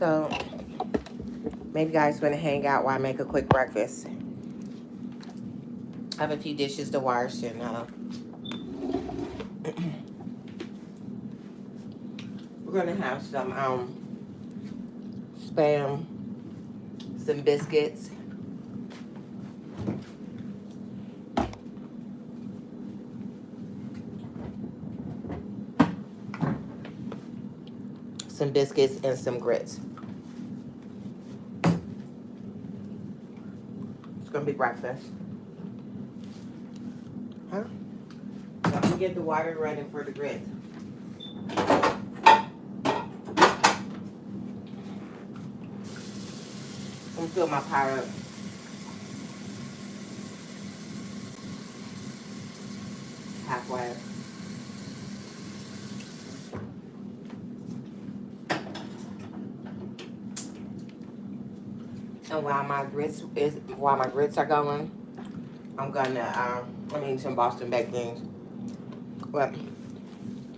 So maybe you guys want to hang out while I make a quick breakfast. I have a few dishes to wash and we're gonna have some spam, some biscuits, and some grits. It's gonna be breakfast. Huh? So I'm gonna get the water running for the grits. I'm gonna fill my pot up. Halfway. And while my grits are going, I'm gonna I'm eating some Boston baked beans. But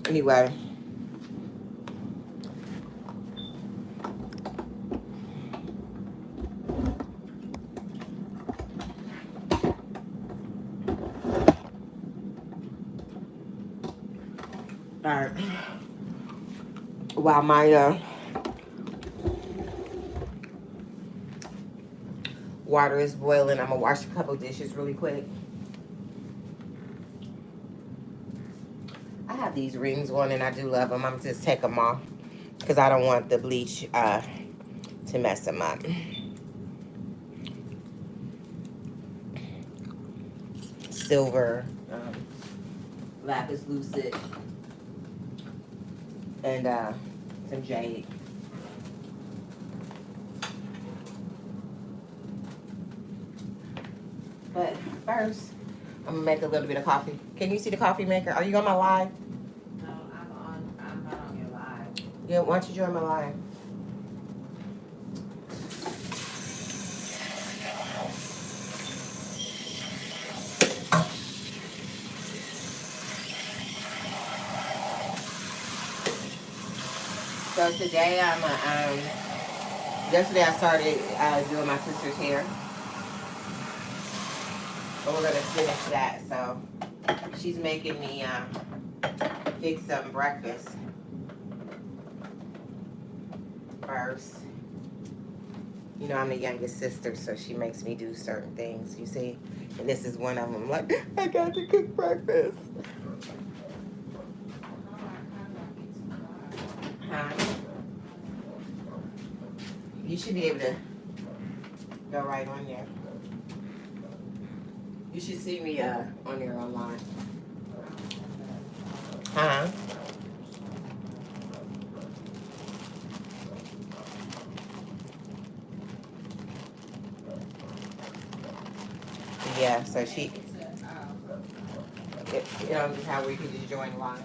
anyway, all right. While my water is boiling, I'm gonna wash a couple dishes really quick. I have these rings on and I do love them. I'm gonna just take them off because I don't want the bleach to mess them up. Silver, lapis lucid, and some jade. But first, I'm gonna make a little bit of coffee. Can you see the coffee maker? Are you on my live? No, I'm not on your live. Yeah, why don't you join my live? So today yesterday I started doing my sister's hair. But we're gonna finish that. So she's making me fix some breakfast first. You know, I'm the youngest sister, so she makes me do certain things, you see? And this is one of them. Like, I got to cook breakfast. Huh? You should be able to go right on there. You should see me on there online. Huh? Yeah, so she, you know how we can just join live.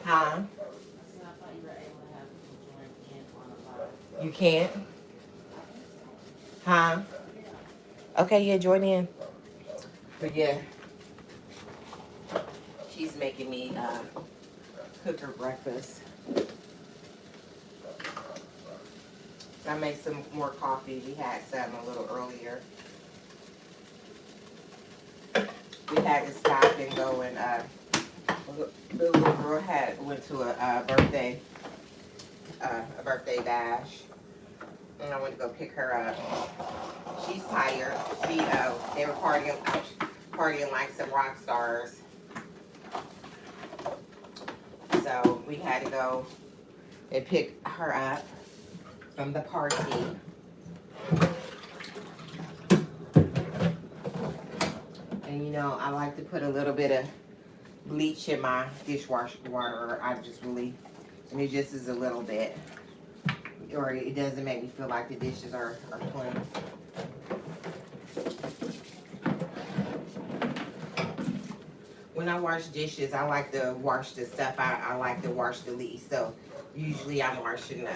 Huh? You can't? Huh? Okay, yeah, join in. But yeah, she's making me cook her breakfast. I made some more coffee. We had some a little earlier. We had to stop and go and the little girl went to a birthday bash, and I went to go pick her up. She's tired. They were partying like some rock stars. So we had to go and pick her up from the party. And you know, I like to put a little bit of bleach in my dishwasher water. And it just is a little bit. Or it doesn't make me feel like the dishes are clean. When I wash dishes, I like to wash the stuff I like to wash the least. So usually I'm washing the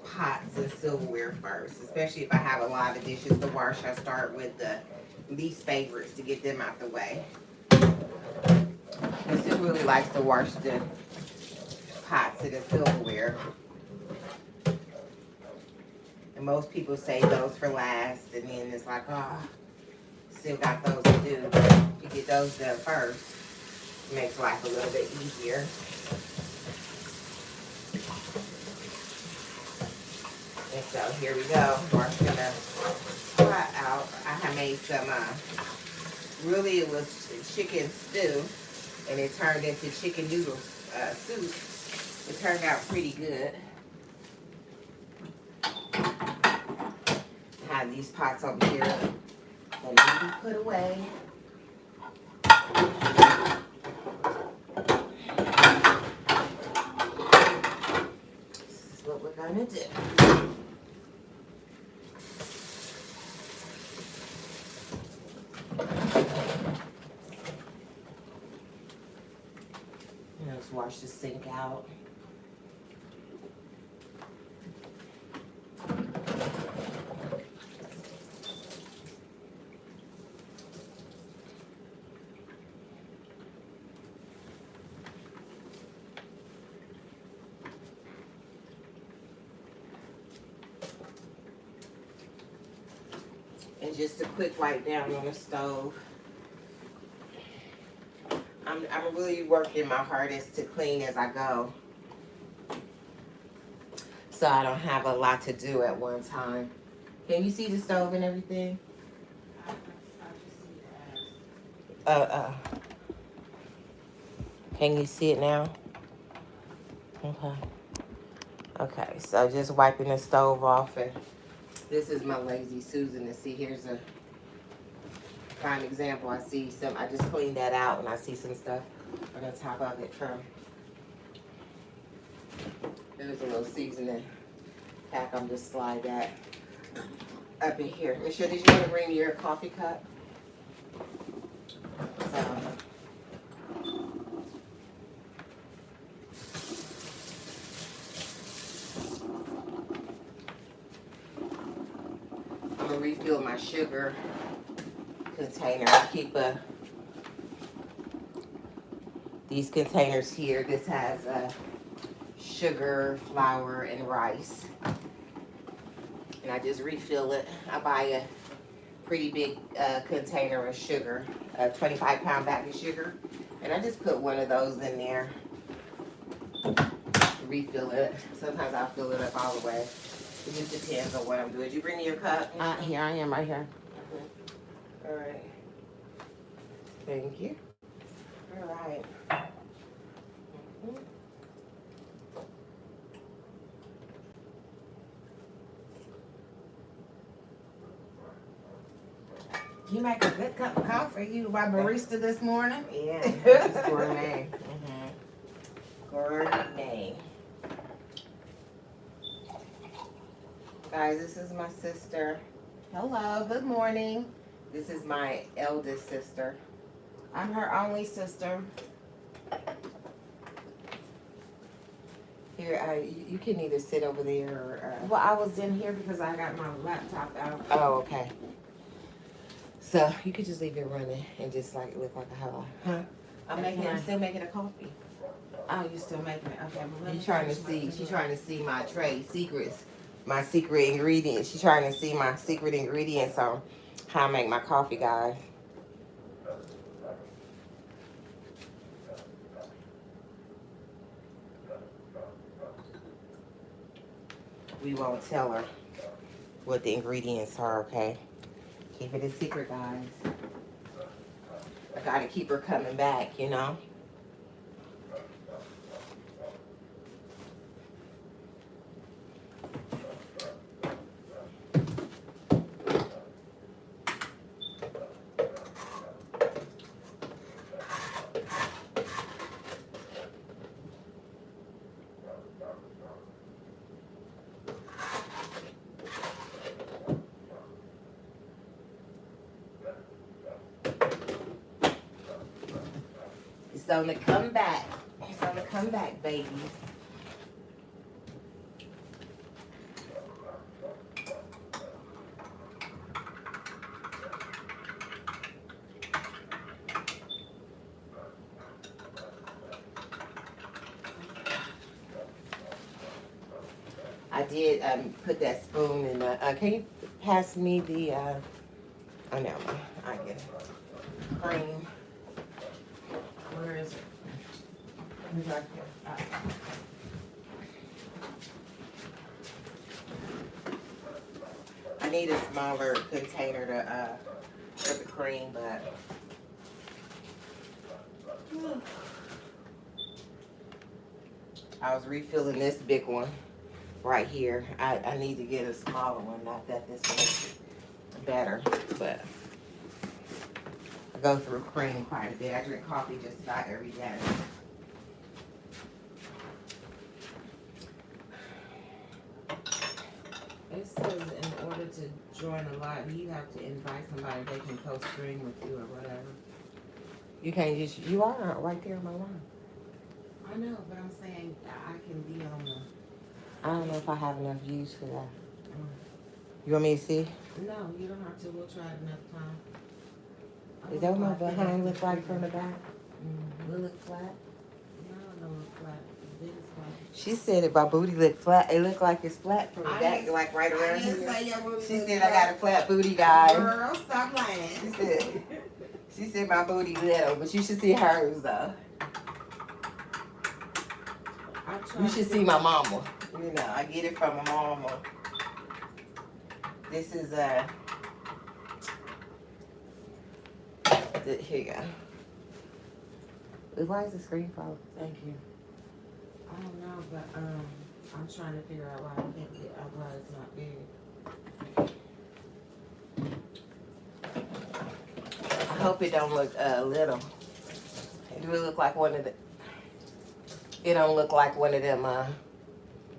pots and silverware first. Especially if I have a lot of dishes to wash, I start with the least favorites to get them out the way. The really likes to wash the pots and the silverware. And most people save those for last, and then it's like, oh, still got those to do. But if you get those done first, it makes life a little bit easier. And so here we go. Washing the pot out. I have made some, really it was chicken stew, and it turned into chicken noodle soup. It turned out pretty good. I have these pots over here that need to be put away. This is what we're gonna do. Let's wash the sink out. And just a quick wipe down on the stove. I'm really working my hardest to clean as I go, so I don't have a lot to do at one time. Can you see the stove and everything? Can you see it now? Okay. Okay, so just wiping the stove off, and this is my lazy Susan to see. Here's a prime example. I see some, I just cleaned that out, and I see some stuff on the top of it from, there's a little seasoning pack. I'm just slide that up in here. Michelle, did you want to bring me your coffee cup? So, I'm gonna refill my sugar container. I keep these containers here. This has sugar, flour, and rice. And I just refill it. I buy a pretty big container of sugar, a 25-pound bag of sugar. And I just put one of those in there. Refill it. Sometimes I'll fill it up all the way. It just depends on what I'm doing. Did you bring me your cup? Here I am, right here. All right. Thank you. All right. You make a good cup of coffee. You my barista this morning? Yeah, it's gourmet. Gourmet. Guys, this is my sister. Hello, good morning. This is my eldest sister. I'm her only sister. Here, you can either sit over there or... Well, I was in here because I got my laptop out. Oh, okay. So, you could just leave it running and just like look like a hello. Huh? I'm still making a coffee. Oh, you still making it? Okay. Well, She's trying to see my trade secrets, my secret ingredients. She's trying to see my secret ingredients on how I make my coffee, guys. We won't tell her what the ingredients are, okay? Keep it a secret, guys. I gotta keep her coming back, you know? It's on the come back. It's on the come back, baby. I did put that spoon in the, can you pass me the, oh no, I get it. Cream. Where is it? It's right here. I need a smaller container to, for the cream, but. I was refilling this big one right here. I need to get a smaller one, not that this one is better, but I go through cream quite a bit. I drink coffee just about every day. It says in order to join a live, you have to invite somebody they can co-stream with you or whatever. You can't just, you are right there on my line. I know, but I'm saying I can be on the. I don't know if I have enough views for that. You want me to see? No, you don't have to. We'll try it another time. Is that what my behind look like from the back? Mm-hmm. Will it look flat? No, it don't look flat. The biggest flat. She said if my booty look flat, it look like it's flat from the I back, didn't- like right around I didn't here. say your booty She look said I got a flat. flat booty, guys. Girl, stop lying. She said my booty little, but you should see hers though. You should see my mama. You know, I get it from my mama. This is here you go. Why is the screen falling? Thank you. I don't know, but I'm trying to figure out why I can't get why it's not big. I hope it don't look little. Do it look like one of the? It don't look like one of them. One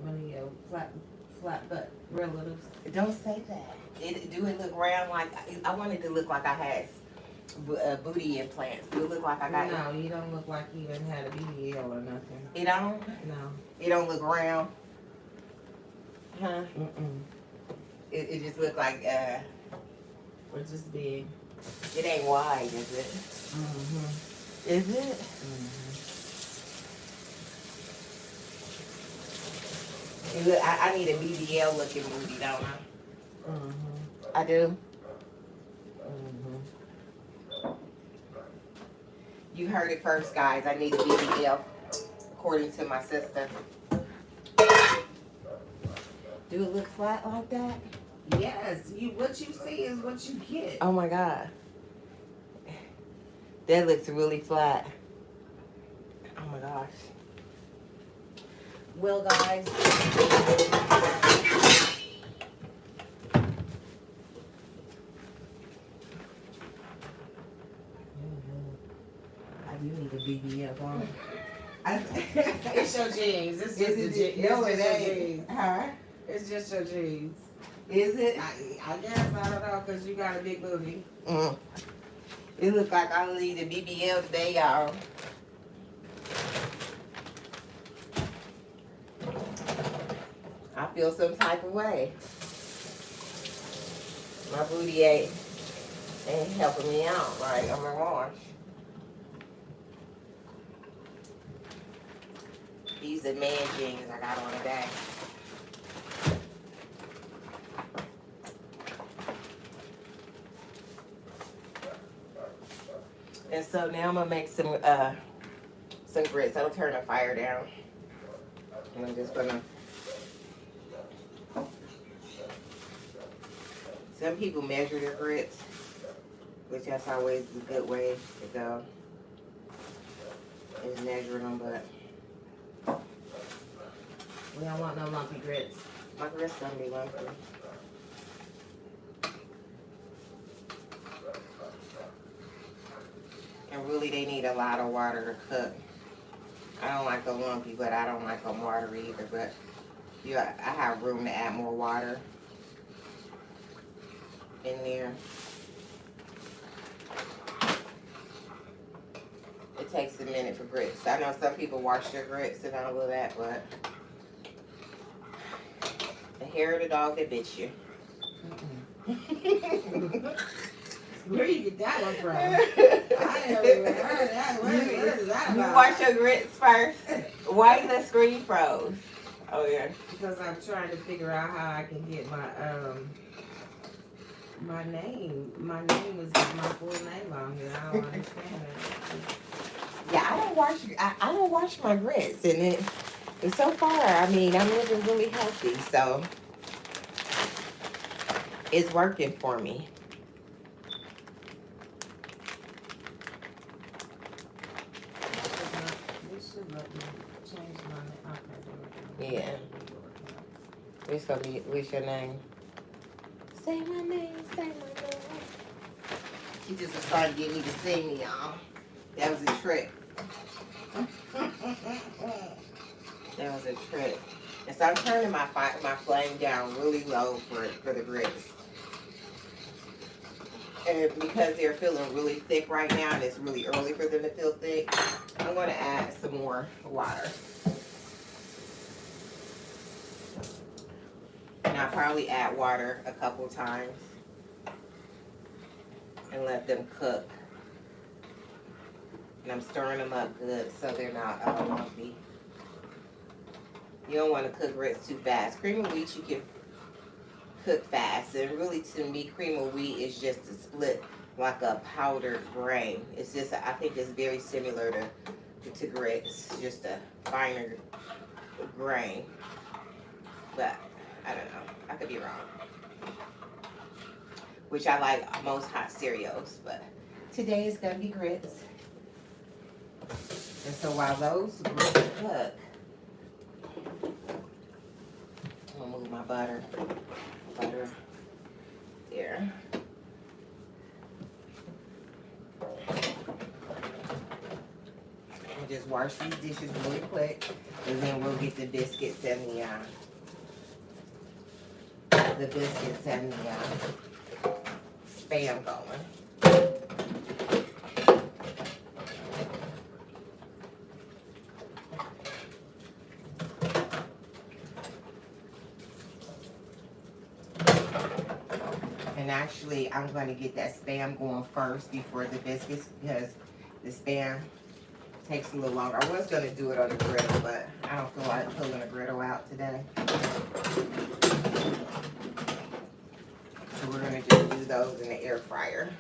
of your flat butt relatives. Don't say that. Do it look round like? I want it to look like I had booty implants. Do it look like I got? No, you don't look like you even had a BBL or nothing. It don't. No. It don't look round. Huh? Mm-mm. It just look like We're just big. it ain't wide, is it? Mm-hmm. Is it? Mm-hmm. It look, I need a BBL looking booty, don't I? Mm-hmm. I do. Mm-hmm. You heard it first, guys. I need a BBL, according to my sister. Do it look flat like that? Yes, what you see is what you get. Oh my God. That looks really flat. Oh my gosh. Well, guys. I do need a BBL on. It's your jeans. It's just the jeans. No, It's it just your ain't. jeans. Huh? It's just your jeans. Is it? I guess, I don't know, because you got a big booty. It look like I need a BBL today, y'all. I feel some type of way. My booty ain't helping me out right. I'm gonna wash. These are man jeans I got on today. And so now I'm gonna make some grits. I'll turn the fire down. And I'm just gonna. Some people measure their grits, which that's always a good way to go. Is measuring them, but We don't want no lumpy grits. my grits gonna be lumpy. And really, they need a lot of water to cook. I don't like them lumpy, but I don't like them watery either. But yeah, I have room to add more water in there. It takes a minute for grits. I know some people wash their grits and all of that, but the hair of the dog that bit you. Where you get that one from? I never even heard that. Where is that You about? wash your grits first. Why the screen froze? Oh yeah. Because I'm trying to figure out how I can get my my name. My name is my full name on here. I don't understand it. Yeah, I don't wash my grits, and so far, I mean, I'm living really healthy, so it's working for me. This should let me change my name. Okay, Yeah. It's gonna be, what's your name? Say my name, say my name. She just was trying to get me to sing me, y'all. That was a trick. That was a trick. And so I'm turning my flame down really low for the grits. And because they're feeling really thick right now, and it's really early for them to feel thick, I'm going to add some more water. And I'll probably add water a couple times and let them cook. And I'm stirring them up good so they're not lumpy. You don't want to cook grits too fast. Cream of wheat you can cook fast, and really to me cream of wheat is just a split like a powdered grain. It's just, I think it's very similar to grits, just a finer grain. But I don't know, I could be wrong. Which I like most hot cereals, but today is gonna be grits. And so while those grits cook, I'm gonna move my butter there. We'll just wash these dishes really quick, and then we'll get the biscuits and the Spam going. And actually, I'm going to get that Spam going first before the biscuits, because the Spam takes a little longer. I was going to do it on the griddle, but I don't feel like pulling the griddle out today. So we're going to just do those in the air fryer.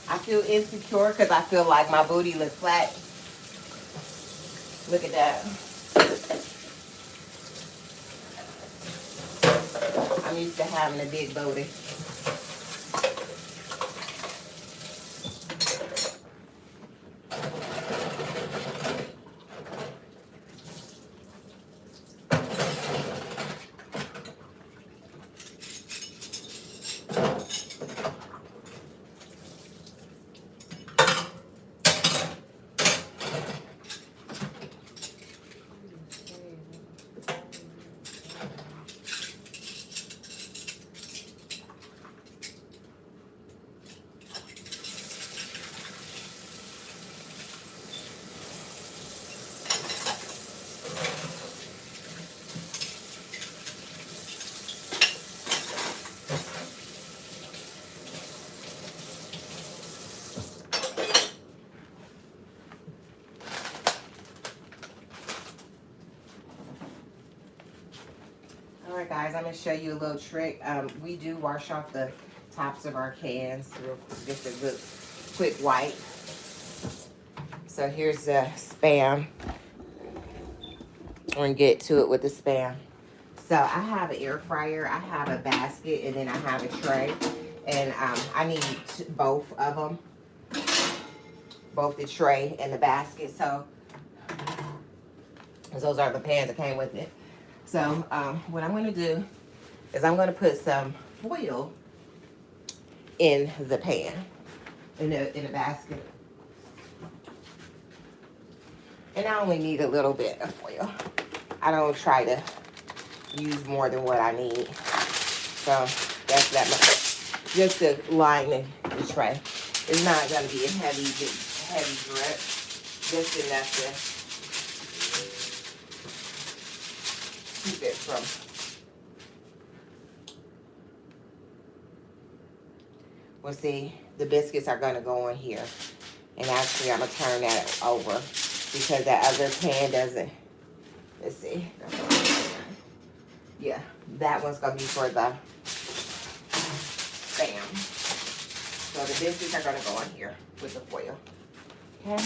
I feel insecure because I feel like my booty looks flat. Look at that. I'm used to having a big booty. Alright guys, I'm going to show you a little trick. We do wash off the tops of our cans real quick, just a good quick wipe. So here's the Spam. I'm going to get to it with the Spam. So I have an air fryer, I have a basket, and then I have a tray. And I need both of them. Both the tray and the basket. So those are the pans that came with it. So what I'm going to do is I'm going to put some foil in the pan, in a basket. And I only need a little bit of foil. I don't try to use more than what I need. So that's that much. Just to line the tray. It's not going to be a heavy drip. Just enough to keep it from. Well, see, the biscuits are going to go in here. And actually, I'm going to turn that over because that other pan doesn't. Let's see. Yeah, that one's going to be for the Spam. So the biscuits are going to go in here with the foil. Okay.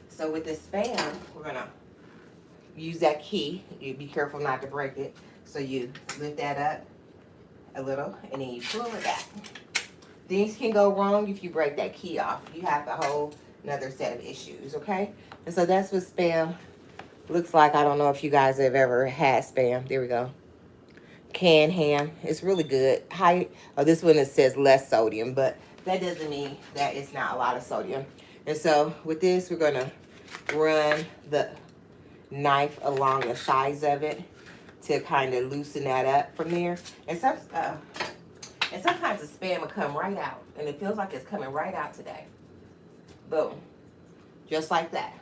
So with the Spam, we're going to use that key. You be careful not to break it. So you lift that up a little and then you pull it back. Things can go wrong if you break that key off. You have a whole another set of issues, okay? And so that's what Spam looks like. I don't know if you guys have ever had Spam. There we go. Canned ham. It's really good. This one, it says less sodium, but that doesn't mean that it's not a lot of sodium. And so with this, we're going to run the knife along the sides of it to kind of loosen that up from there. And sometimes the Spam will come right out, and it feels like it's coming right out today. Boom. Just like that.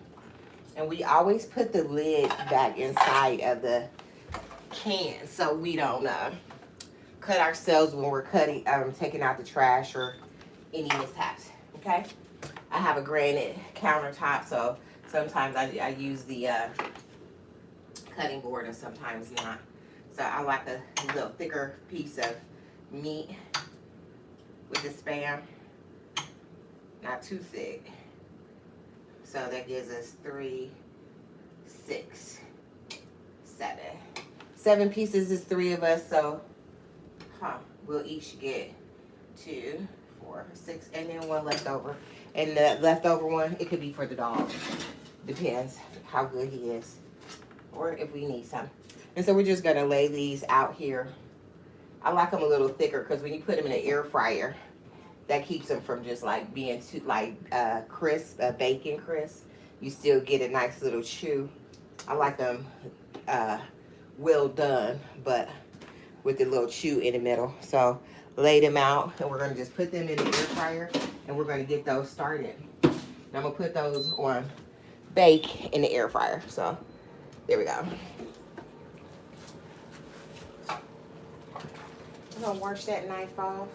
And we always put the lid back inside of the can so we don't cut ourselves when we're taking out the trash or any mishaps. Okay? I have a granite countertop, so sometimes I use the cutting board and sometimes not. So I like a little thicker piece of meat with the Spam. Not too thick. So that gives us 3, 6, 7. 7 pieces is 3 of us, so we'll each get 2, 4, 6, and then 1 left over. And the leftover one, it could be for the dog. Depends how good he is, or if we need some. And so we're just gonna lay these out here. I like them a little thicker because when you put them in the air fryer, that keeps them from just like being too crisp, bacon crisp. You still get a nice little chew. I like them well done, but with the little chew in the middle. So lay them out, and we're gonna just put them in the air fryer, and we're gonna get those started. And I'm gonna put those on bake in the air fryer. So there we go. I'm gonna wash that knife off.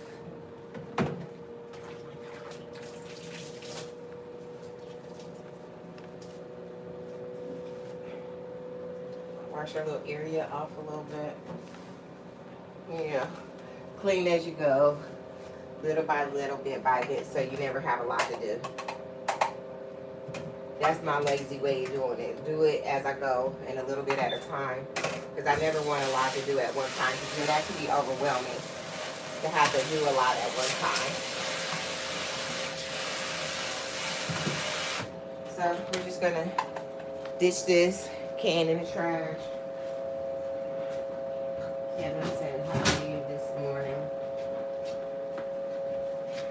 Wash our little area off a little bit. Yeah. Clean as you go. Little by little, bit by bit, so you never have a lot to do. That's my lazy way of doing it. Do it as I go and a little bit at a time. Because I never want a lot to do at one time. Because that can be overwhelming to have to do a lot at one time. So we're just going to ditch this can in the trash. Kevin said, how are you this morning?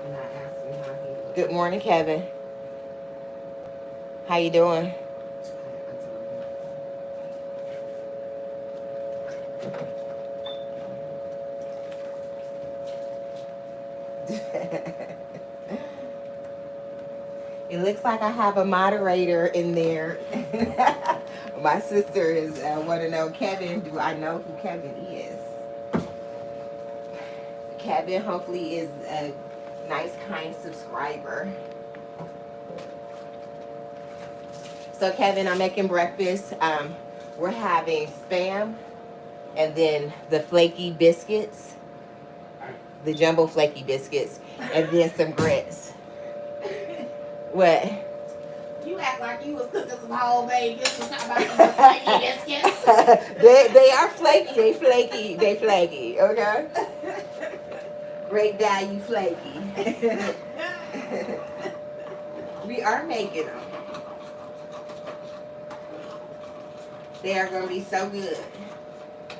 And I asked him how he was. Good morning, Kevin. How you doing? It looks like I have a moderator in there. My sister is want to know, Kevin, do I know who Kevin is? Kevin hopefully is a nice, kind subscriber. So Kevin, I'm making breakfast. We're having Spam and then the flaky biscuits, the jumbo flaky biscuits, and then some grits. What? You act like you was cooking some homemade biscuits. Talking about some flaky biscuits. they are flaky. They flaky. Okay. Great value flaky. We are making them. They are gonna be so good.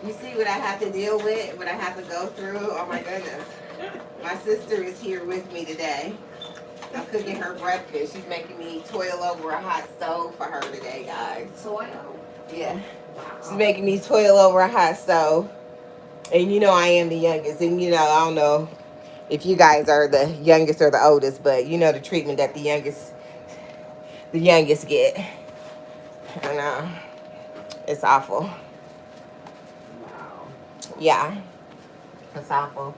You see what I have to deal with, what I have to go through? Oh my goodness. My sister is here with me today. I'm cooking her breakfast. She's making me toil over a hot stove for her today, guys. Soil. Yeah. She's making me toil over a hot stove. And you know I am the youngest. And you know, I don't know if you guys are the youngest or the oldest, but you know the treatment that the youngest get. I know. It's awful. Wow. Yeah. It's awful.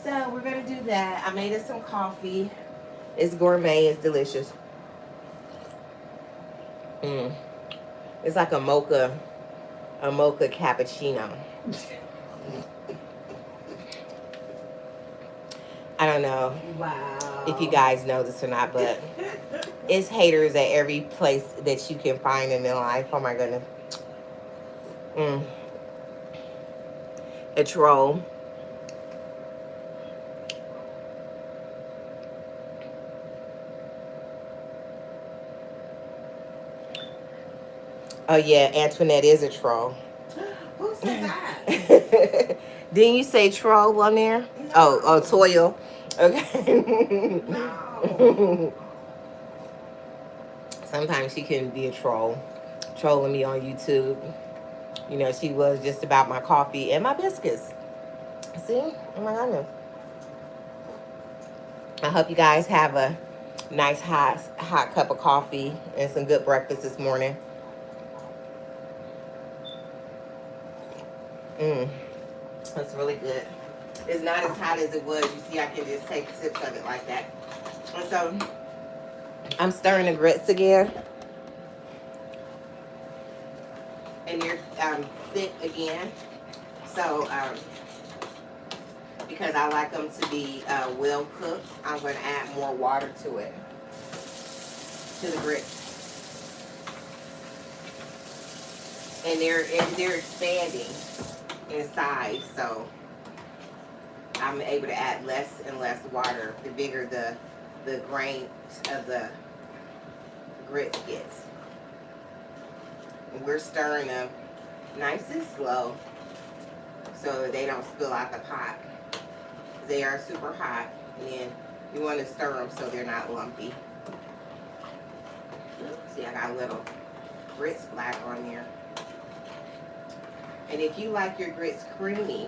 So we're gonna do that. I made us some coffee. It's gourmet, it's delicious. It's like a mocha cappuccino. I don't know Wow. if you guys know this or not, but it's haters at every place that you can find in their life. Oh my goodness. A troll. Oh yeah, Antoinette is a troll. Who said that? Didn't you say troll on there? No. Oh, toil. Okay. No. Sometimes she can be a troll, trolling me on YouTube. You know, she was just about my coffee and my biscuits. See? Oh my goodness. I hope you guys have a nice hot cup of coffee and some good breakfast this morning. That's really good. It's not as hot as it was. You see, I can just take sips of it like that. And so, I'm stirring the grits again. And they're thick again. So, because I like them to be well cooked, I'm going to add more water to it, to the grits. And they're expanding in size, so I'm able to add less and less water the bigger the grains of the grits gets. And we're stirring them nice and slow so that they don't spill out the pot. They are super hot, and then you want to stir them so they're not lumpy. See, I got a little grits splatter on there. And if you like your grits creamy,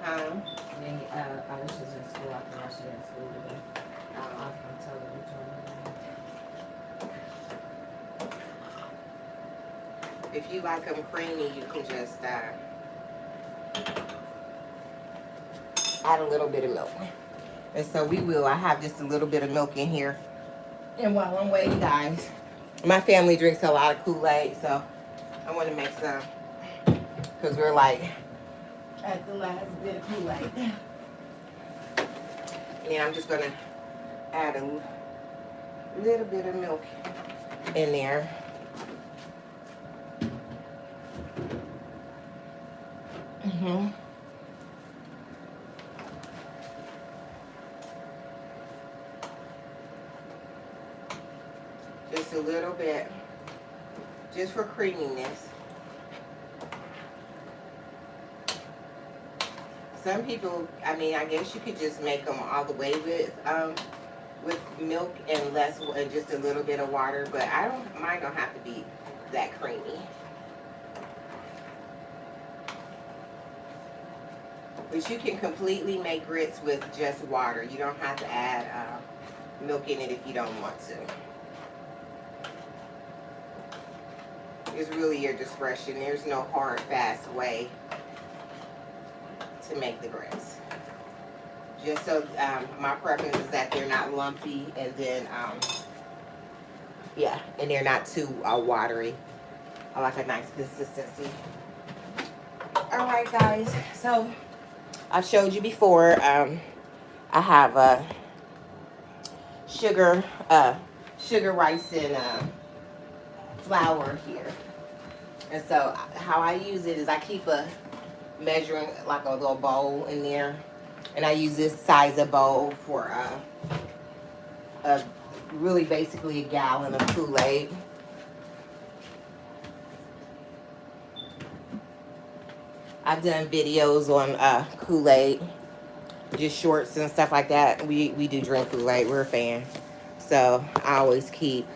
Alicia's in school. I forgot she in school today. I'm totally joining. if you like them creamy, you can just add a little bit of milk. And so we will. I have just a little bit of milk in here. And while I'm waiting, guys, my family drinks a lot of Kool-Aid, so I want to make some, because we're like at the last bit of Kool-Aid. And then I'm just going to add a little bit of milk in there. Just a little bit, just for creaminess. Some people, I mean, I guess you could just make them all the way with milk and less, and just a little bit of water, but mine don't have to be that creamy. But you can completely make grits with just water. You don't have to add milk in it if you don't want to. It's really your discretion. There's no hard, fast way to make the grits. Just so my preference is that they're not lumpy, and then yeah, and they're not too watery. I like a nice consistency. All right, guys. So I've showed you before. I have sugar, rice, and flour here. And so how I use it is I keep a measuring, like a little bowl in there, and I use this size of bowl for really basically a gallon of Kool-Aid. I've done videos on Kool-Aid, just shorts and stuff like that. We do drink Kool-Aid. We're a fan. So I always keep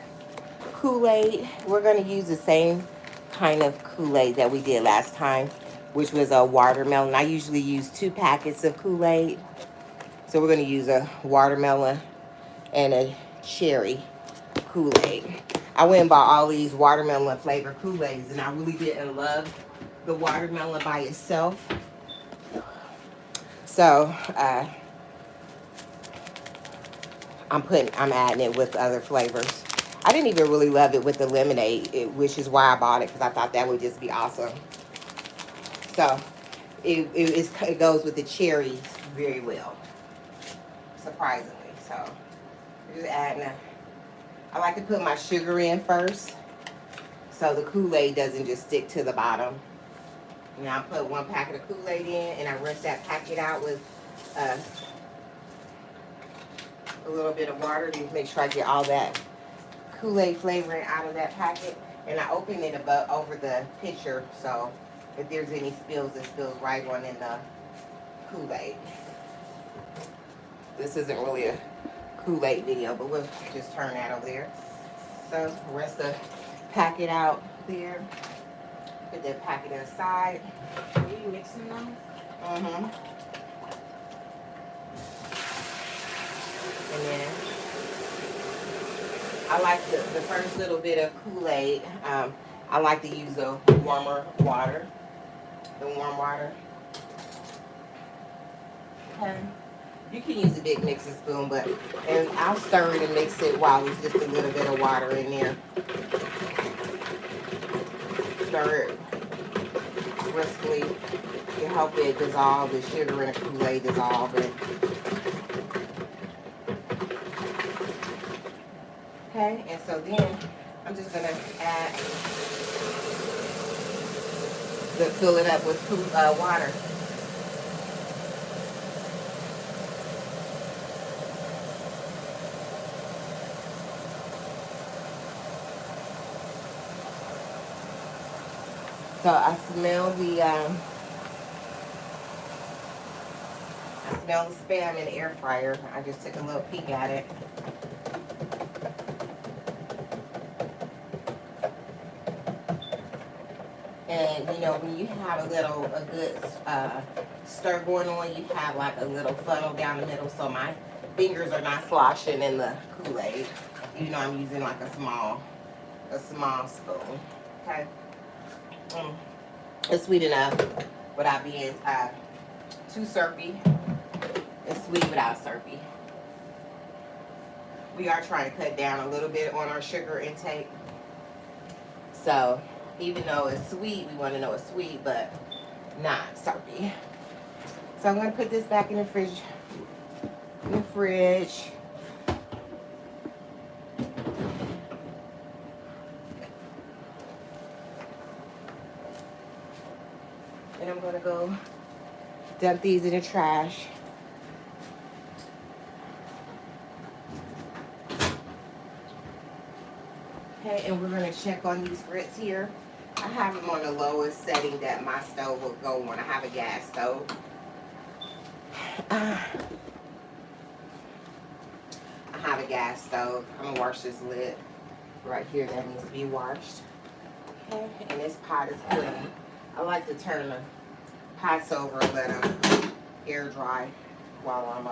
Kool-Aid. We're going to use the same kind of Kool-Aid that we did last time, which was a watermelon. I usually use 2 packets of Kool-Aid. So we're going to use a watermelon and a cherry Kool-Aid. I went and bought all these watermelon flavored Kool-Aids, and I really didn't love the watermelon by itself. So I'm adding it with other flavors. I didn't even really love it with the lemonade, which is why I bought it, because I thought that would just be awesome. So it goes with the cherries very well, surprisingly. So just adding I like to put my sugar in first, so the Kool-Aid doesn't just stick to the bottom. And I put 1 packet of Kool-Aid in, and I rinse that packet out with a little bit of water to make sure I get all that Kool-Aid flavoring out of that packet. And I open it over the pitcher, so if there's any spills, it spills right on in the Kool-Aid. This isn't really a Kool-Aid video, but we'll just turn that over there. So rinse the packet out there. Put that packet aside. Are you mixing them? Mm-hmm. And then I like the first little bit of Kool-Aid. I like to use the warmer water. The warm water. Okay. You can use a big mixing spoon, and I'll stir it and mix it while there's just a little bit of water in there. Stir it briskly to help it dissolve, the sugar in the Kool-Aid dissolve. Okay, and so then I'm just gonna fill it up with water. So I smell the Spam in the air fryer. I just took a little peek at it. And you know, when you have a good stir going on, you have like a little funnel down the middle, so my fingers are not sloshing in the Kool-Aid. You know, I'm using like a small spoon. Okay. It's sweet enough without being too syrupy. It's sweet without syrupy. We are trying to cut down a little bit on our sugar intake. So even though it's sweet, we want to know it's sweet, but not syrupy. So I'm going to put this back in the fridge. And I'm going to go dump these in the trash. Okay, and we're going to check on these grits here. I have them on the lowest setting that my stove will go on. I have a gas stove. I have a gas stove. I'm going to wash this lid right here that needs to be washed. Okay, and this pot is clean. I like to turn the pots over and let them air dry while I'm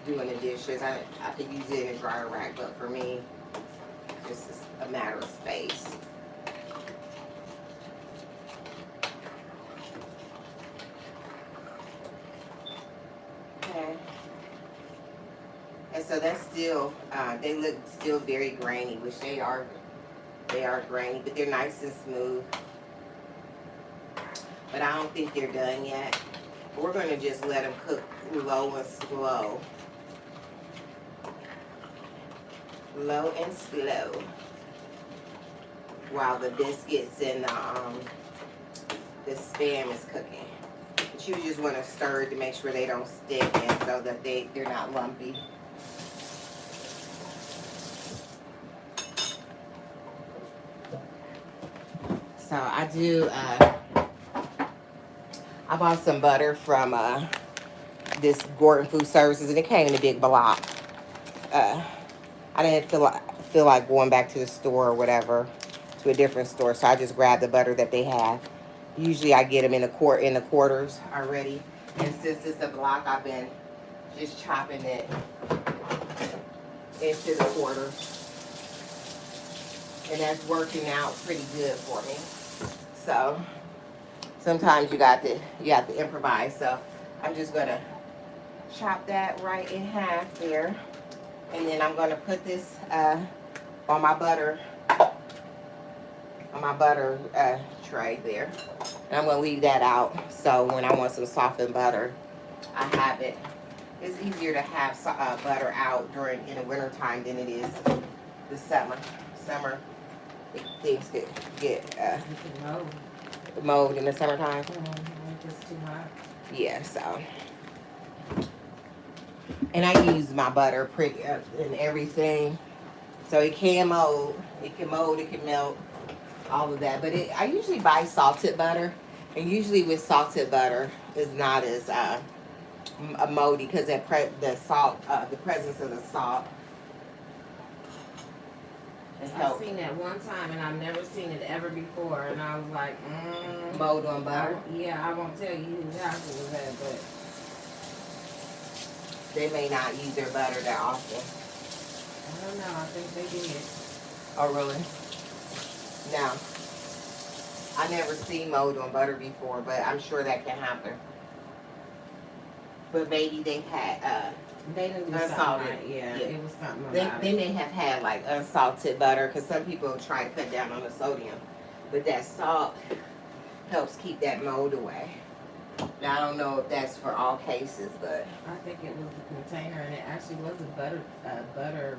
doing the dishes. I could use it in a dryer rack, but for me, this is a matter of space. Okay. And so that's still, they look still very grainy, which they are grainy, but they're nice and smooth. But I don't think they're done yet. We're going to just let them cook low and slow. Low and slow. While the biscuits and the Spam is cooking. But you just want to stir it to make sure they don't stick and so that they're not lumpy. So I do, I bought some butter from this Gordon Food Services, and it came in a big block. I didn't feel like going back to the store or whatever, to a different store, so I just grabbed the butter that they have. Usually I get them in the quarters already, and since it's a block, I've been just chopping it into the quarters, and that's working out pretty good for me. So sometimes you have to improvise. So I'm just gonna chop that right in half there, and then I'm gonna put this on my butter tray there, and I'm gonna leave that out. So when I want some softened butter, I have it. It's easier to have butter out in the winter time than it is the summer. Things could get mold in the summertime. If it's too hot. Yeah, so. And I use my butter pretty and everything, so it can mold. It can melt, all of that. But I usually buy salted butter, and usually with salted butter, it's not as moldy because the presence of the salt. I've seen that one time, and I've never seen it ever before, and I was like, mold on butter. I won't tell you whose house it was at, but they may not use their butter that often. I don't know. I think they did. Oh, really? No. I never seen mold on butter before, but I'm sure that can happen. But maybe they had They didn't do unsalted. something right. Yeah, it was something about They may have had like unsalted butter, because some people try to cut down on the sodium, but that salt helps keep that mold away. Now I don't know if that's for all cases, but I think it was the container, and it actually was a butter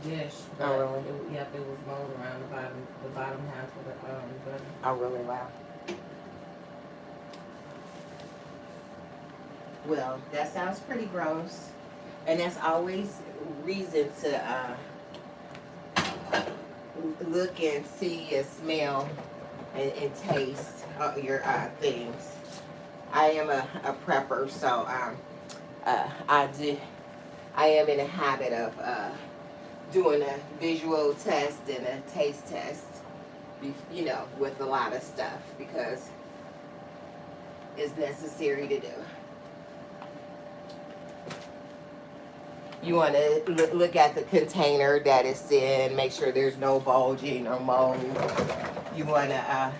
dish. But Oh, really? Yep, it was mold around the bottom half of the butter. oh really? Wow. Well, that sounds pretty gross, and that's always reason to look and see and smell and taste your things. I am a prepper, so I am in the habit of doing a visual test and a taste test, with a lot of stuff, because it's necessary to do. You want to look at the container that it's in, make sure there's no bulging or mold. You want to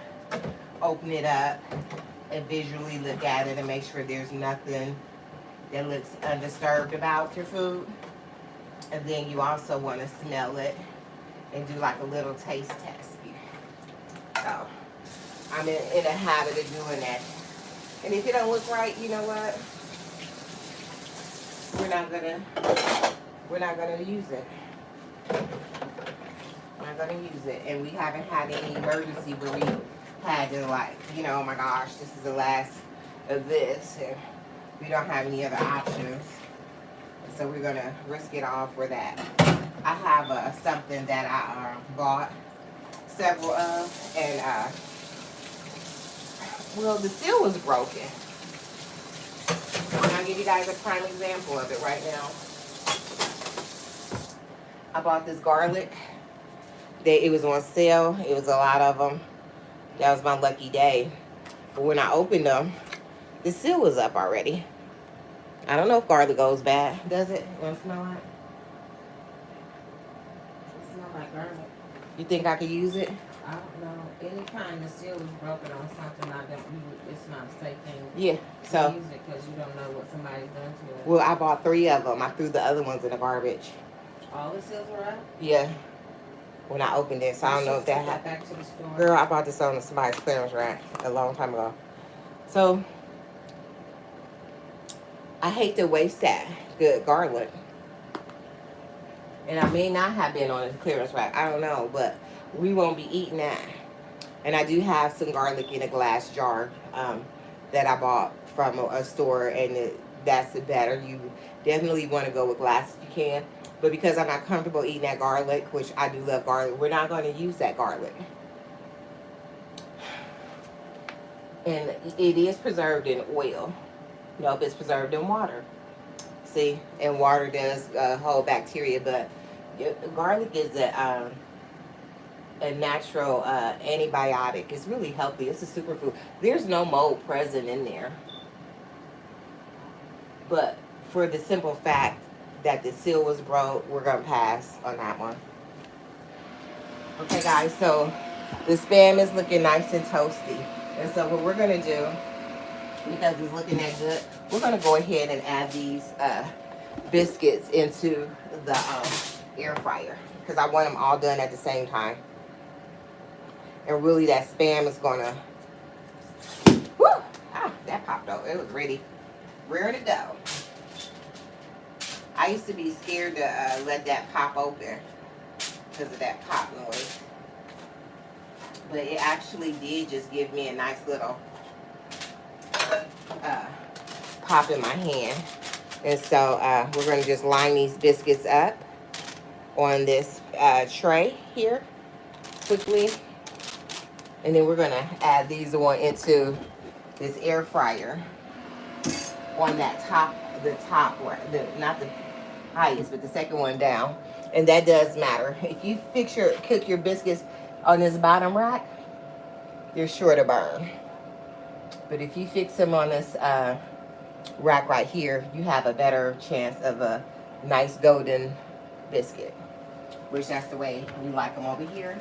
open it up and visually look at it and make sure there's nothing that looks undisturbed about your food. And then you also want to smell it and do like a little taste test. So I'm in a habit of doing that. And if it don't look right, you know what? We're not gonna use it. We're not gonna use it. And we haven't had any emergency where we had to oh my gosh, this is the last of this. And we don't have any other options. So we're gonna risk it all for that. I have something that I bought several of, and the seal was broken. I'll give you guys a prime example of it right now. I bought this garlic. It was on sale. It was a lot of them. That was my lucky day. But when I opened them, the seal was up already. I don't know if garlic goes bad. Does it? Want to smell it? It smells like garlic. You think I could use it? I don't know. Anytime the seal is broken on something, it's not a safe thing. Yeah. So. To use it because you don't know what somebody's done to it. Well, I bought 3 of them. I threw the other ones in the garbage. All the seals were up? Yeah. When I opened it, so I don't know if that happened. Back to the store. Girl, I bought this on somebody's clearance rack a long time ago. So, I hate to waste that good garlic. And I may not have been on a clearance rack. I don't know, but we won't be eating that. And I do have some garlic in a glass jar that I bought from a store, and that's better. You definitely want to go with glass if you can. But because I'm not comfortable eating that garlic, which I do love garlic, we're not going to use that garlic. And it is preserved in oil. Nope, it's preserved in water. See, and water does hold bacteria, but garlic is a natural antibiotic. It's really healthy. It's a superfood. There's no mold present in there, but for the simple fact that the seal was broke, we're gonna pass on that one. Okay, guys. So the spam is looking nice and toasty, and so what we're gonna do, because it's looking that good, we're gonna go ahead and add these biscuits into the air fryer because I want them all done at the same time. And really, that spam is gonna, whoo, that popped out. It was ready, ready to go. I used to be scared to let that pop open because of that pop noise, but it actually did just give me a nice little pop in my hand. And so we're going to just line these biscuits up on this tray here quickly. And then we're going to add these on into this air fryer on that top, not the highest, but the second one down. And that does matter. If you cook your biscuits on this bottom rack, you're sure to burn. But if you fix them on this rack right here, you have a better chance of a nice golden biscuit, which that's the way we like them over here.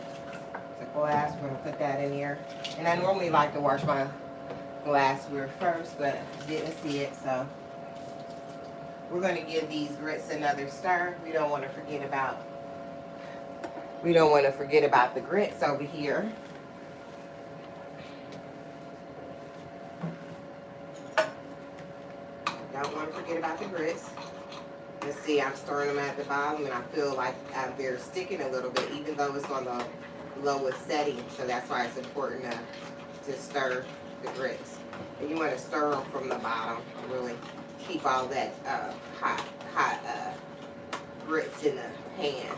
The glass, we're gonna put that in here. And I normally like to wash my glassware first, but didn't see it, so we're gonna give these grits another stir. We don't want to forget about the grits over here. Don't want to forget about the grits. Let's see, I'm stirring them at the bottom, and I feel like they're sticking a little bit, even though it's on the lowest setting. So that's why it's important to stir the grits. And you want to stir them from the bottom, really keep all that hot grits in the pan.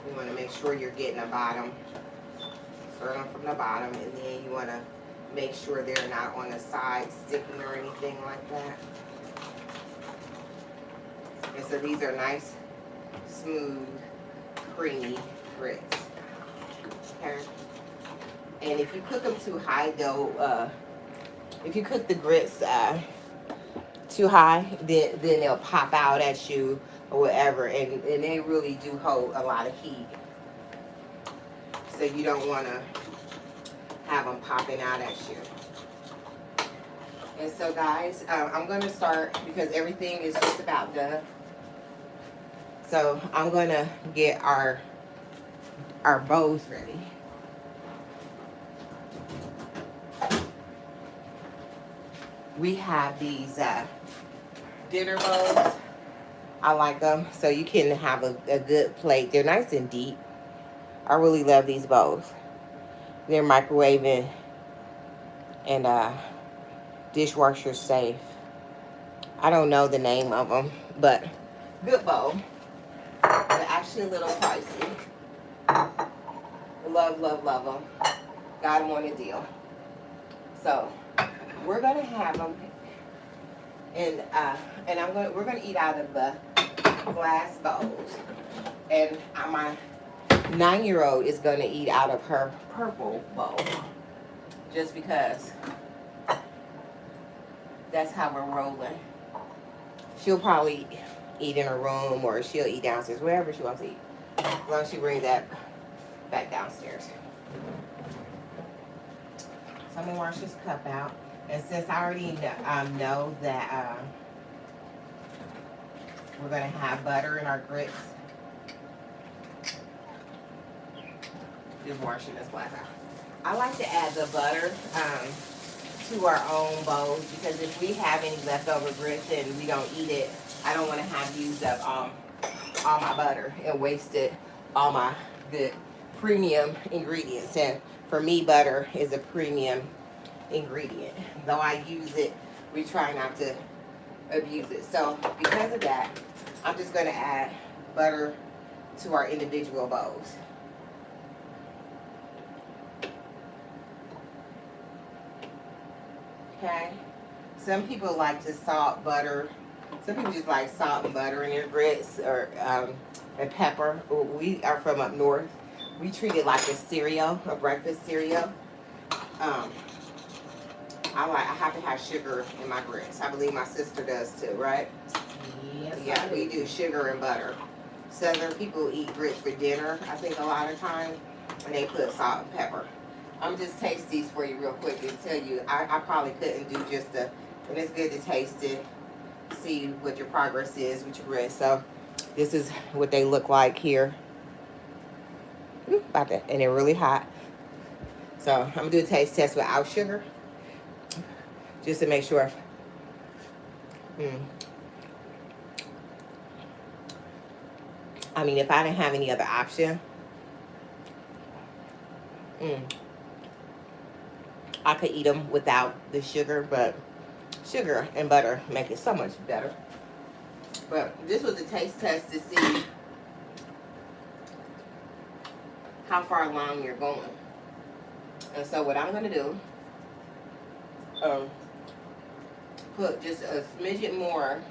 You want to make sure you're getting the bottom. Stir them from the bottom, and then you want to make sure they're not on the side sticking or anything like that. And so these are nice, smooth, creamy grits. Okay. And if you cook them too high, if you cook the grits too high, then they'll pop out at you or whatever, and they really do hold a lot of heat. So you don't want to have them popping out at you. And so guys, I'm going to start because everything is just about done. So I'm going to get our bowls ready. We have these dinner bowls. I like them so you can have a good plate. They're nice and deep. I really love these bowls. They're microwave and dishwasher safe. I don't know the name of them, but good bowl. They're actually a little pricey. Love, love, love them. Got them on a deal. So we're gonna have them, and we're gonna eat out of the glass bowls, and my 9-year-old is gonna eat out of her purple bowl, just because that's how we're rolling. She'll probably eat in her room, or she'll eat downstairs, wherever she wants to eat, as long as she brings that back downstairs. So I'm gonna wash this cup out, and since I already know that we're gonna have butter in our grits, just washing this glass out. I like to add the butter to our own bowls, because if we have any leftover grits and we don't eat it, I don't want to have used up all my butter and wasted all my good premium ingredients. And for me, butter is a premium ingredient. Though I use it, we try not to abuse it. So because of that, I'm just going to add butter to our individual bowls. Okay. Some people like to salt, butter. Some people just like salt and butter in their grits or and pepper. We are from up north. We treat it like a cereal, a breakfast cereal. I have to have sugar in my grits. I believe my sister does too, right? Yes, Yeah, I we do. do sugar and butter. Southern people eat grits for dinner, I think a lot of times, and they put salt and pepper. I'm just taste these for you real quick and tell you, I probably couldn't do just a, and it's good to taste it, see what your progress is with your grits. So this is what they look like here. Ooh, about that, and they're really hot. So I'm gonna do a taste test without sugar, just to make sure. I mean, if I didn't have any other option, I could eat them without the sugar, but sugar and butter make it so much better. But this was a taste test to see how far along you're going. And so what I'm gonna do, put just a smidget more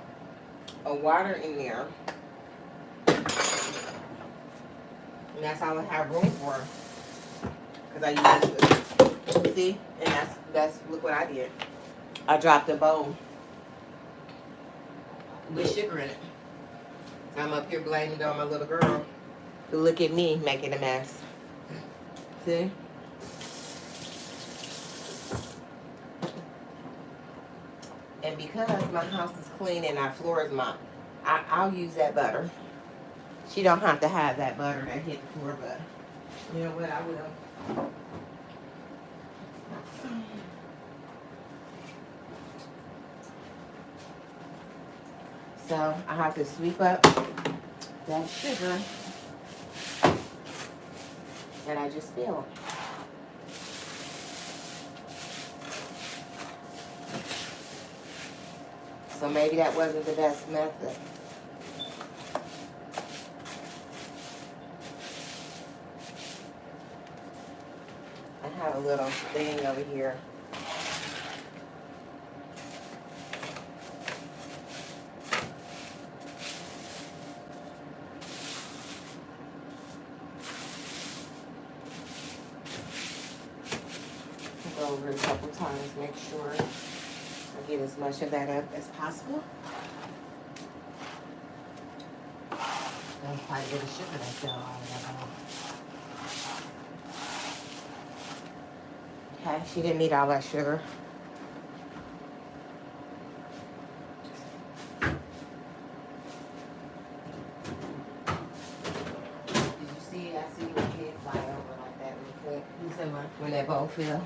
of water in there. And that's all I have room for. Because I use this, see? And that's, look what I did. I dropped a bowl with sugar in it. I'm up here blaming it on my little girl. But look at me making a mess. See? And because my house is clean and our floor is mopped, I'll use that butter. She don't have to have that butter that hit the floor, but you know what, I will. So I have to sweep up that sugar that I just spilled. So maybe that wasn't the best method. I have a little thing over here. Go over it a couple times, make sure I get as much of that up as possible. There's quite a bit of sugar that fell out of that bowl. Okay, she didn't need all that sugar. Did you see? I see your head fly over like that real quick. You said what? When that bowl fell.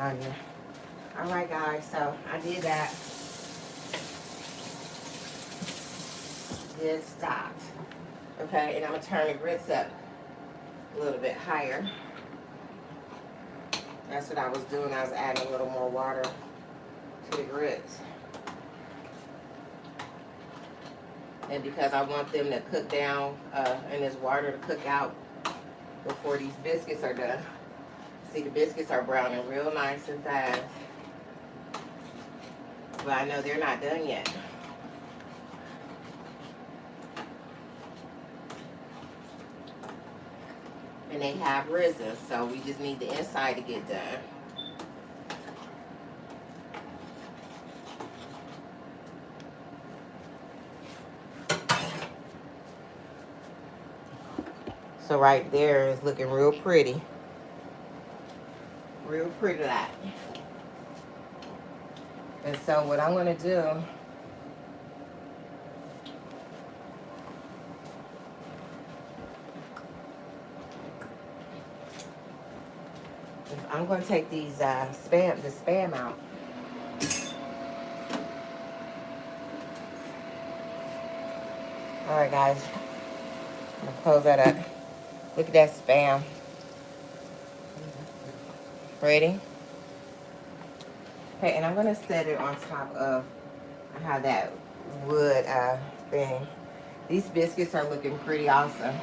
Oh yeah. All right, guys. So I did that. Did stopped. Okay, and I'm gonna turn the grits up a little bit higher. That's what I was doing. I was adding a little more water to the grits. And because I want them to cook down and this water to cook out before these biscuits are done. See, the biscuits are browning real nice and fast. But I know they're not done yet. And they have risen, so we just need the inside to get done. So right there is looking real pretty. Real pretty like. And so what I'm gonna do, I'm gonna take these the spam out. All right, guys, I'm gonna close that up. Look at that spam. Ready? Okay, and I'm gonna set it on top of, I have that wood thing. These biscuits are looking pretty awesome.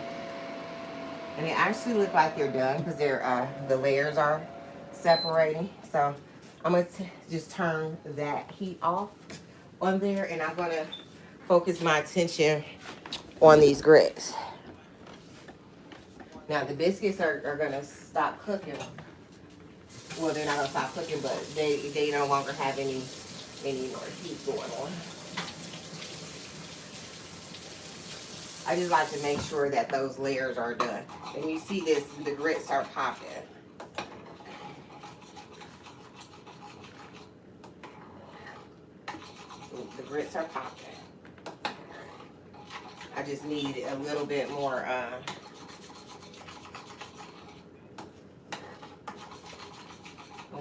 And they actually look like they're done because they're the layers are separating. So I'm gonna just turn that heat off on there, and I'm gonna focus my attention on these grits. Now the biscuits are gonna stop cooking. Well, they're not gonna stop cooking, but they no longer have any more heat going on. I just like to make sure that those layers are done. And you see this, the grits are popping. The grits are popping. I just need a little bit more, and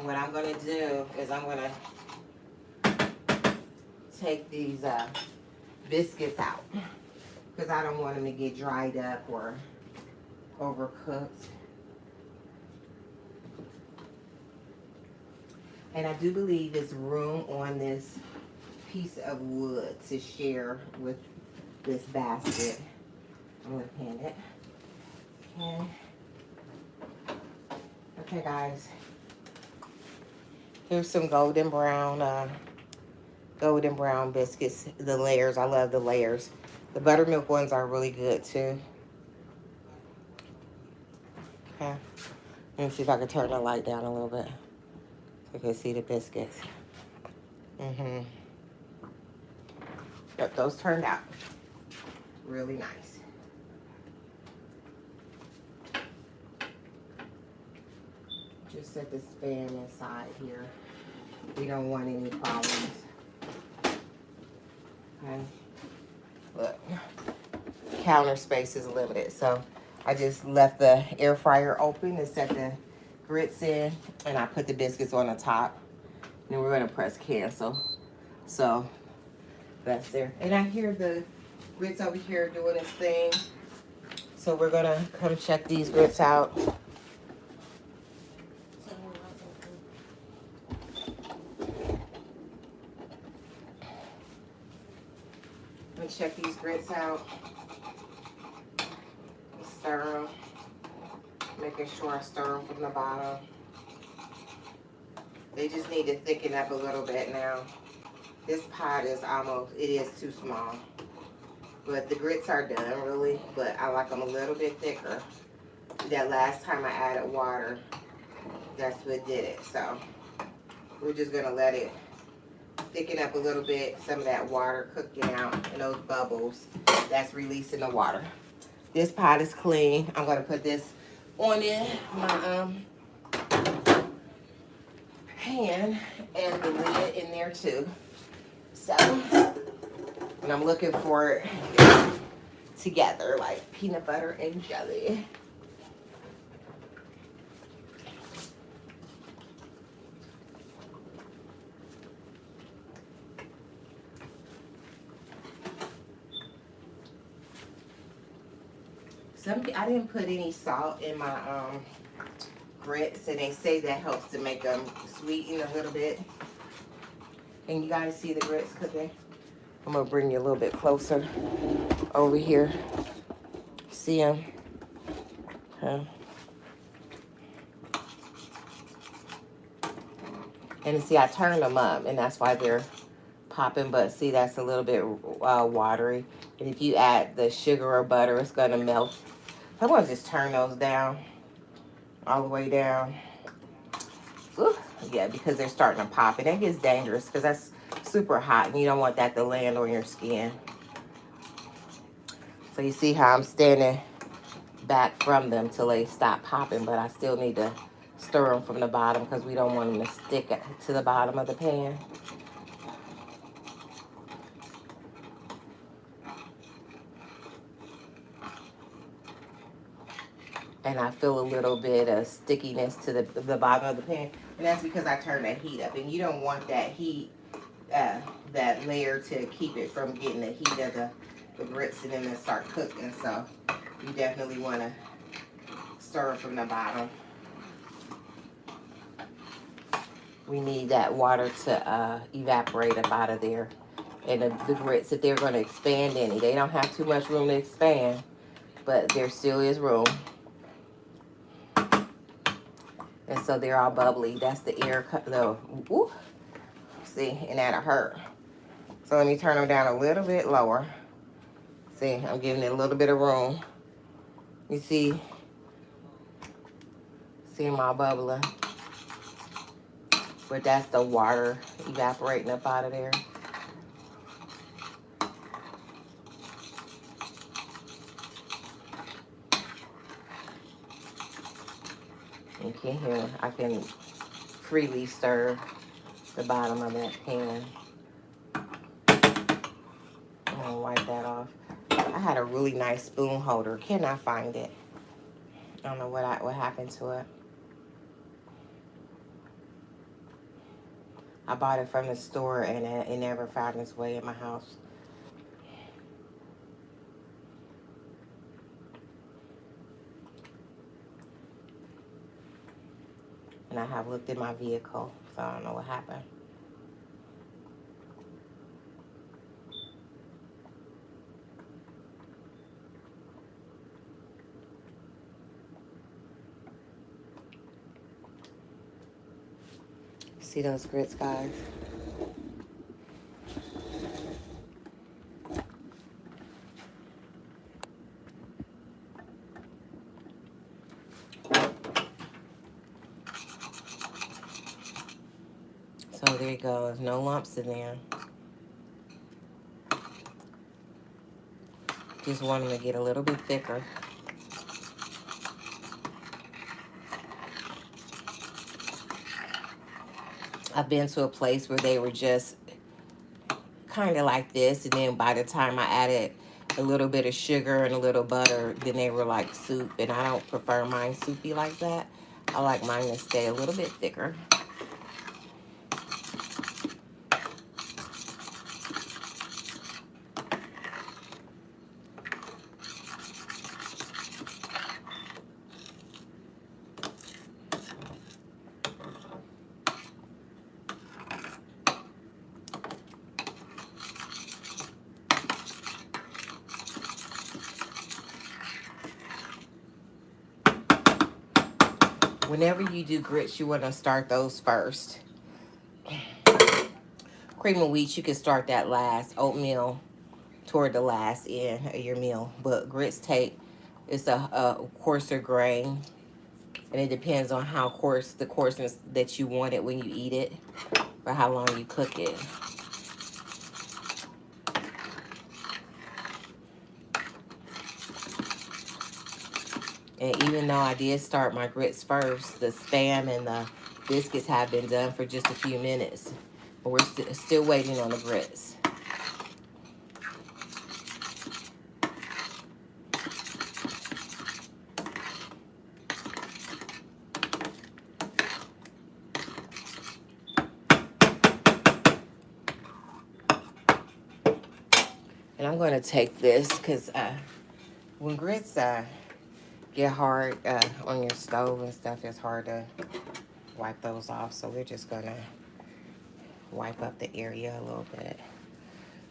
what I'm gonna do is I'm gonna take these biscuits out, because I don't want them to get dried up or overcooked. And I do believe there's room on this piece of wood to share with this basket. I'm gonna pan it. Okay guys, here's some golden brown biscuits. The layers, I love the layers. The buttermilk ones are really good too. Okay, let me see if I can turn the light down a little bit so you can see the biscuits. Yep, those turned out really nice. Just set the span inside here. We don't want any problems. Okay. Look, counter space is limited, so I just left the air fryer open to set the grits in, and I put the biscuits on the top. And we're gonna press cancel. So that's there. And I hear the grits over here doing its thing. So we're gonna come check these grits out. Check these grits out. Stir them. Making sure I stir them from the bottom. They just need to thicken up a little bit now. This pot is it is too small. But the grits are done really, but I like them a little bit thicker. That last time I added water, that's what did it. So we're just gonna let it thicken up a little bit. Some of that water cooking out and those bubbles, that's releasing the water. This pot is clean. I'm gonna put this on my pan and the lid in there too. So, and I'm looking for it together like peanut butter and jelly. I didn't put any salt in my grits, and they say that helps to make them sweeten a little bit. Can you guys see the grits cooking? I'm gonna bring you a little bit closer over here. See them? Okay. And see, I turned them up, and that's why they're popping. But see, that's a little bit watery. And if you add the sugar or butter, it's gonna melt. I'm gonna just turn those down, all the way down. Ooh, yeah, because they're starting to pop, and that gets dangerous because that's super hot, and you don't want that to land on your skin. So you see how I'm standing back from them till they stop popping, but I still need to stir them from the bottom because we don't want them to stick to the bottom of the pan. And I feel a little bit of stickiness to the bottom of the pan. And that's because I turned that heat up. And you don't want that heat, that layer to keep it from getting the heat of the grits and then start cooking. So you definitely want to stir it from the bottom. We need that water to evaporate up out of there. And the grits, if they're going to expand any, they don't have too much room to expand, but there still is room. And so they're all bubbly. That's the air, woo, see, and that'll hurt. So let me turn them down a little bit lower. See, I'm giving it a little bit of room. You see my bubbler. But that's the water evaporating up out of there. You can hear, I can freely stir the bottom of that pan. I'm gonna wipe that off. I had a really nice spoon holder. Cannot find it. I don't know what happened to it. I bought it from the store and it never found its way in my house. And I have looked in my vehicle, so I don't know what happened. See those grits, guys? So there you go. There's no lumps in there. Just want them to get a little bit thicker. I've been to a place where they were just kind of like this, and then by the time I added a little bit of sugar and a little butter, then they were like soup, and I don't prefer mine soupy like that. I like mine to stay a little bit thicker. Whenever you do grits, you want to start those first. Cream of wheat, you can start that last. Oatmeal toward the last end of your meal. But grits it's a coarser grain. And it depends on how coarse, the coarseness that you want it when you eat it, or how long you cook it. And even though I did start my grits first, the Spam and the biscuits have been done for just a few minutes. But we're still waiting on the grits. And I'm going to take this because when grits get hard on your stove and stuff, it's hard to wipe those off. So we're just going to wipe up the area a little bit.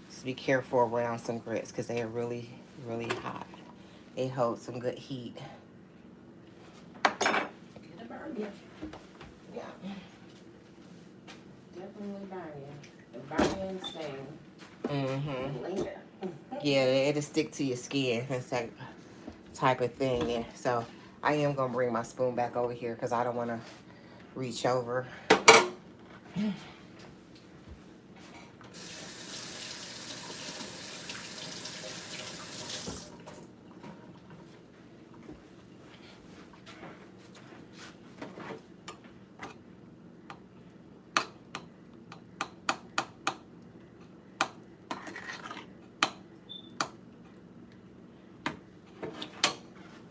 Just be careful around some grits because they are really, really hot. They hold some good heat. It'll burn you. Yeah. Definitely burn you. The burn and stain. Mm-hmm. Later. Yeah, it'll stick to your skin. It's that type of thing. Yeah. So I am going to bring my spoon back over here because I don't want to reach over.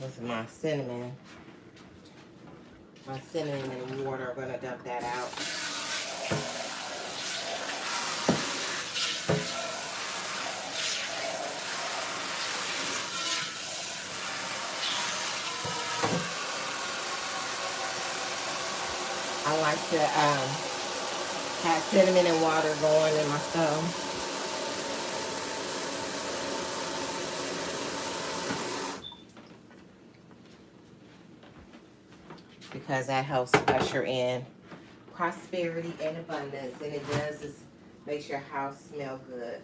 This is my cinnamon. My cinnamon and water. I'm going to dump that out. I like to have cinnamon and water going in my stove. because that helps usher in prosperity and abundance, and it does is makes your house smell good.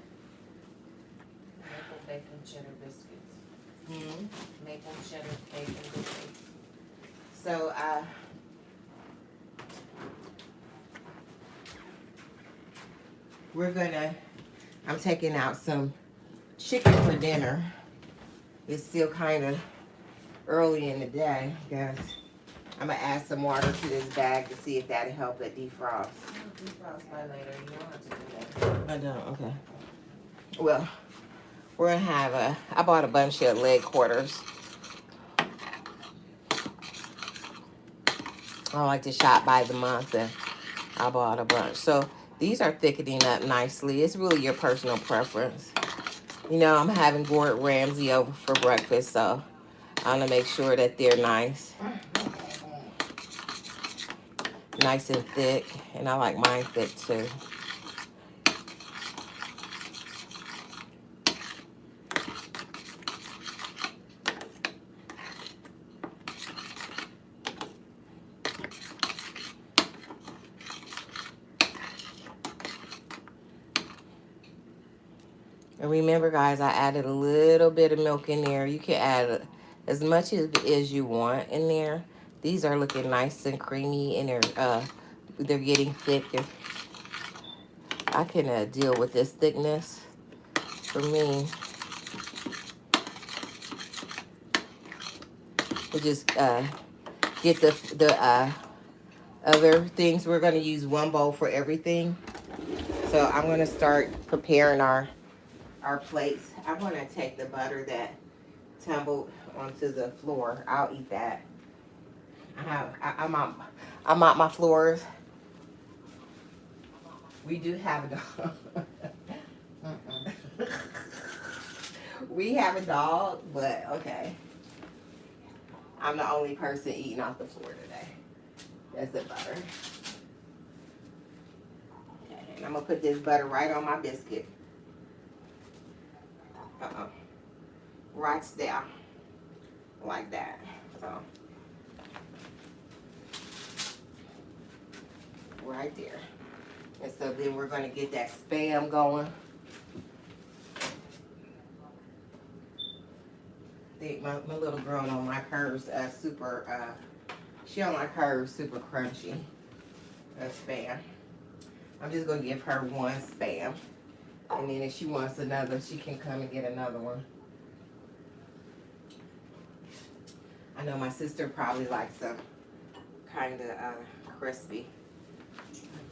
Maple bacon cheddar biscuits. Hmm. Maple cheddar bacon biscuits. So I'm taking out some chicken for dinner. It's still kind of early in the day, guys. I'm gonna add some water to this bag to see if that'll help it defrost. Defrost by later. You don't have to do that. I don't, okay. Well, we're gonna have I bought a bunch of leg quarters. I like to shop by the month, and I bought a bunch. So these are thickening up nicely. It's really your personal preference. You know, I'm having Gordon Ramsay over for breakfast, so I'm gonna make sure that they're nice and thick, and I like mine thick too. And remember, guys, I added a little bit of milk in there. You can add as much as you want in there. These are looking nice and creamy, and they're getting thick. I can deal with this thickness for me. We just get the other things. We're going to use one bowl for everything. So I'm going to start preparing our plates. I'm going to take the butter that tumbled onto the floor. I'll eat that. I'm out my floors. We do have a dog. We have a dog, but okay. I'm the only person eating off the floor today. That's the butter. Okay, and I'm gonna put this butter right on my biscuit. Right there. Like that. So right there. And so then we're gonna get that Spam going. I think my little girl don't like hers she don't like hers super crunchy. Spam. I'm just gonna give her one Spam. And then if she wants another, she can come and get another one. I know my sister probably likes them kind of crispy.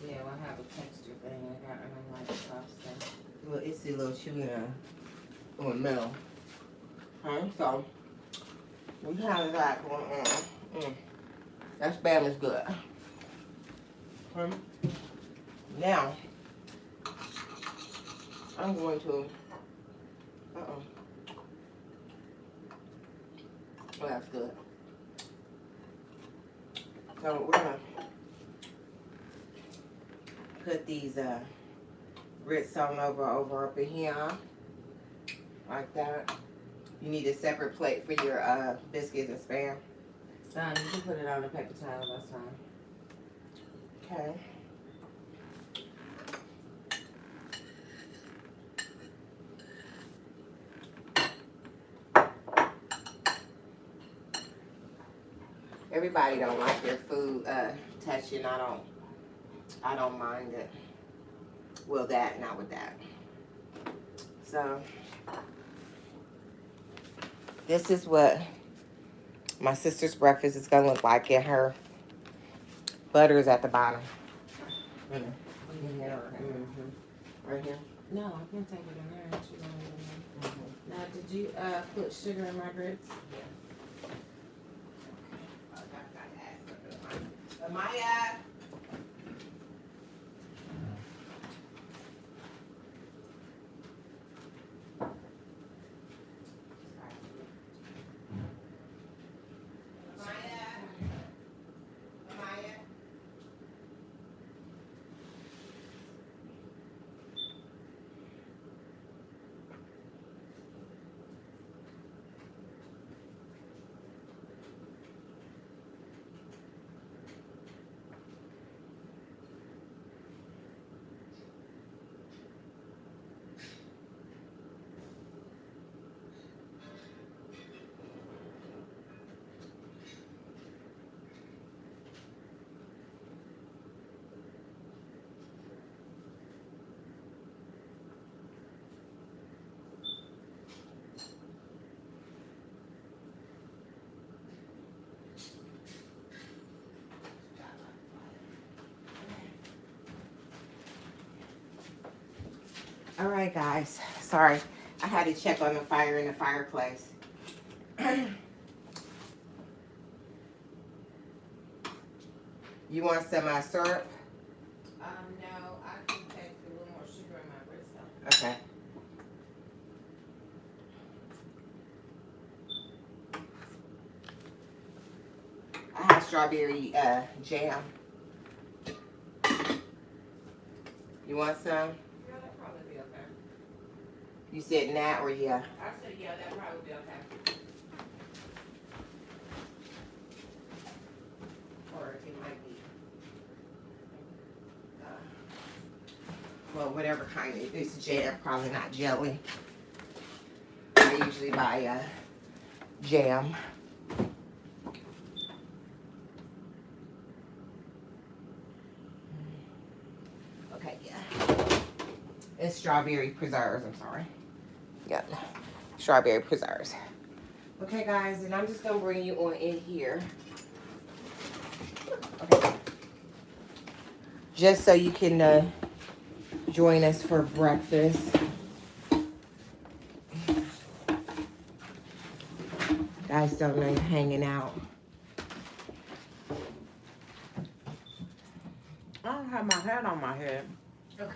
Yeah, well, I have a texture thing. I don't like soft stuff. Well, it's a little chewy on the middle. So we have that going on. That Spam is good. Now I'm going to. Oh, that's good. So we're gonna put these grits on over up in here, like that. You need a separate plate for your biscuits and Spam. You can put it on a paper towel. That's fine. Okay. Everybody don't like their food touching. I don't mind it. Well, not with that. So this is what my sister's breakfast is gonna look like, and her butter is at the bottom. In here. Right here. No, I can't take it in there. She don't leave it in there. Now, did you put sugar in my grits? Amaya. All right, guys. Sorry, I had to check on the fire in the fireplace. You want some syrup? No, I can take a little more sugar in my grits though. Okay. I have strawberry jam. You want some? Yeah, that'd probably be okay. You said nah or yeah? I said, yeah, that'd probably be okay. Or it might be. Well, whatever kind it is, jam, probably not jelly. I usually buy jam. Okay, yeah. It's strawberry preserves, I'm sorry. Yep, strawberry preserves. Okay, guys, and I'm just gonna bring you on in here. Okay. Just so you can join us for breakfast. Guys don't know you're hanging out. I don't have my hat on my head. Okay.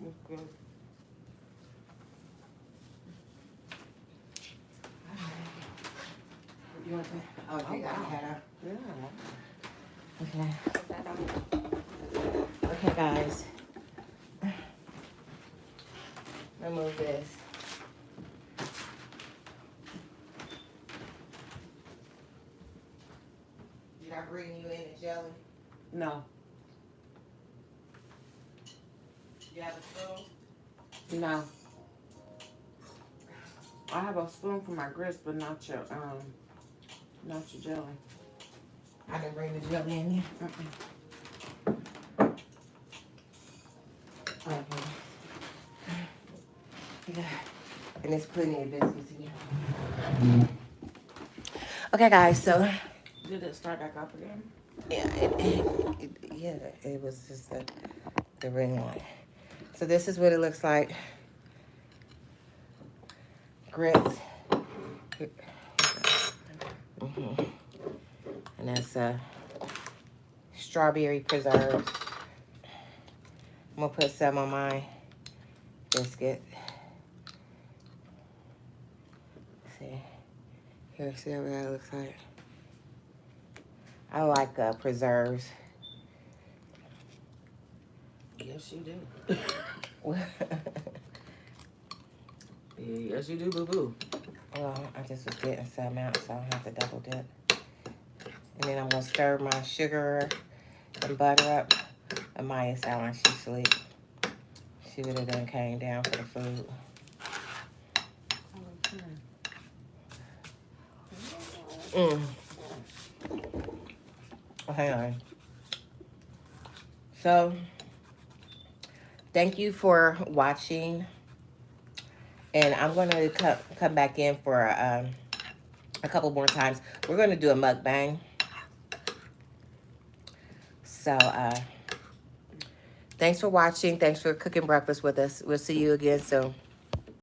Okay. You want to? Oh, okay, got your hat up. Yeah. Okay. Put that on. Okay, guys. Remove this. Did I bring you in the jelly? No. You have a spoon? No. I have a spoon for my grits, but not your jelly. I didn't bring the jelly in here. Okay. Yeah. And there's plenty of biscuits in here. Okay, guys, so Did it start back up again? yeah, it was just the ring light. So this is what it looks like. Grits. And that's strawberry preserves. I'm gonna put some on my biscuit. See, see what that looks like. I like preserves. Yes, you do. Well, Yes, you do, boo-boo. I just was getting some out, so I don't have to double dip. And then I'm gonna stir my sugar and butter up. Amaya sound like she's asleep. She would have done came down for the food. Hang on. So, thank you for watching. And I'm going to come back in for a couple more times. We're going to do a mukbang. So, thanks for watching. Thanks for cooking breakfast with us. We'll see you again soon.